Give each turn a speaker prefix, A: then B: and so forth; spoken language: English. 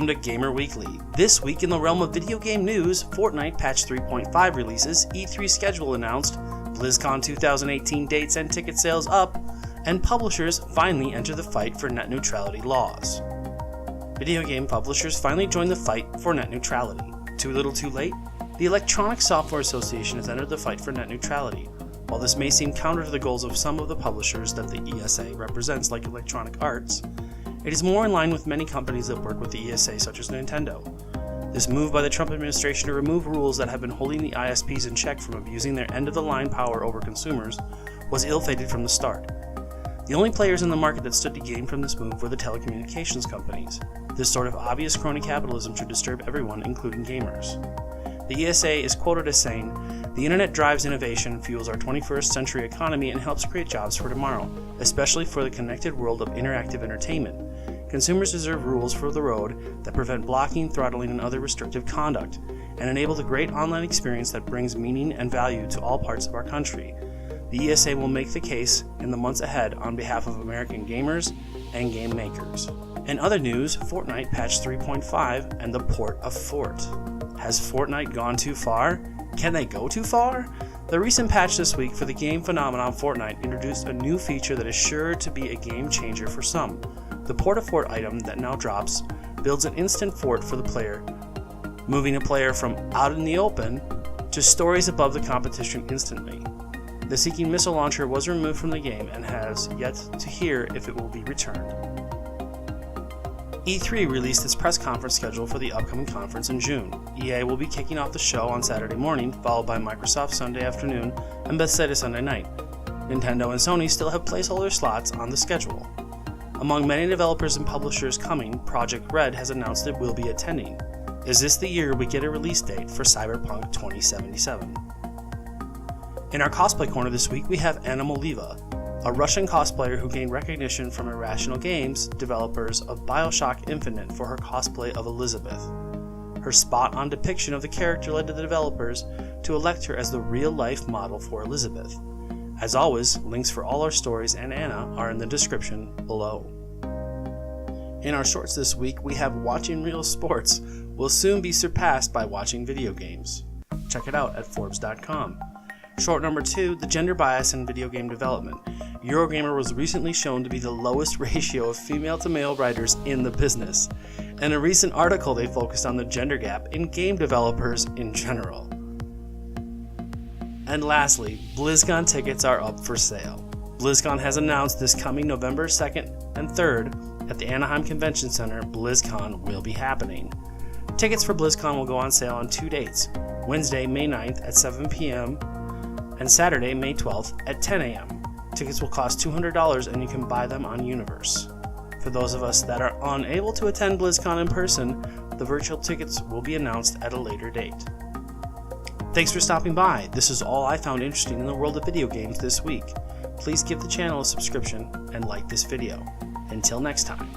A: Welcome to Gamer Weekly. This week in the realm of video game news, Fortnite Patch 3.5 releases, E3 schedule announced, Blizzcon 2018 dates and ticket sales up, and publishers finally enter the fight for net neutrality laws. Video game publishers finally joined the fight for net neutrality. Too little too late? The Electronic Software Association has entered the fight for net neutrality. While this may seem counter to the goals of some of the publishers that the ESA represents, like Electronic Arts, it is more in line with many companies that work with the ESA, such as Nintendo. This move by the Trump administration to remove rules that have been holding the ISPs in check from abusing their end-of-the-line power over consumers was ill-fated from the start. The only players in the market that stood to gain from this move were the telecommunications companies. This sort of obvious crony capitalism should disturb everyone, including gamers. The ESA is quoted as saying, "The internet drives innovation, fuels our 21st century economy, and helps create jobs for tomorrow, especially for the connected world of interactive entertainment. Consumers deserve rules for the road that prevent blocking, throttling, and other restrictive conduct, and enable the great online experience that brings meaning and value to all parts of our country. The ESA will make the case in the months ahead on behalf of American gamers and game makers." In other news, Fortnite Patch 3.5 and the port of Fort. Has Fortnite gone too far? Can they go too far? The recent patch this week for the game phenomenon Fortnite introduced a new feature that is sure to be a game changer for some. The Port of Fort item that now drops builds an instant fort for the player, moving a player from out in the open to stories above the competition instantly. The Seeking missile launcher was removed from the game and has yet to hear if it will be returned. E3 released its press conference schedule for the upcoming conference in June. EA will be kicking off the show on Saturday morning, followed by Microsoft Sunday afternoon and Bethesda Sunday night. Nintendo and Sony still have placeholder slots on the schedule. Among many developers and publishers coming, Project Red has announced it will be attending. Is this the year we get a release date for Cyberpunk 2077? In our cosplay corner this week, we have Moleva, a Russian cosplayer who gained recognition from Irrational Games, developers of BioShock Infinite, for her cosplay of Elizabeth. Her spot-on depiction of the character led to the developers to elect her as the real-life model for Elizabeth. As always, links for all our stories and Anna are in the description below. In our shorts this week, we have Watching Real Sports will soon be surpassed by watching video games. Check it out at Forbes.com. Short number 2, the gender bias in video game development. Eurogamer was recently shown to be the lowest ratio of female to male writers in the business. In a recent article, they focused on the gender gap in game developers in general. And lastly, Blizzcon tickets are up for sale. Blizzcon has announced this coming November 2nd and 3rd at the Anaheim Convention Center, BlizzCon will be happening. Tickets for BlizzCon will go on sale on 2 dates, Wednesday, May 9th at 7 p.m. and Saturday, May 12th at 10 a.m. Tickets will cost $200 and you can buy them on Universe. For those of us that are unable to attend BlizzCon in person, the virtual tickets will be announced at a later date. Thanks for stopping by. This is all I found interesting in the world of video games this week. Please give the channel a subscription and like this video. Until next time.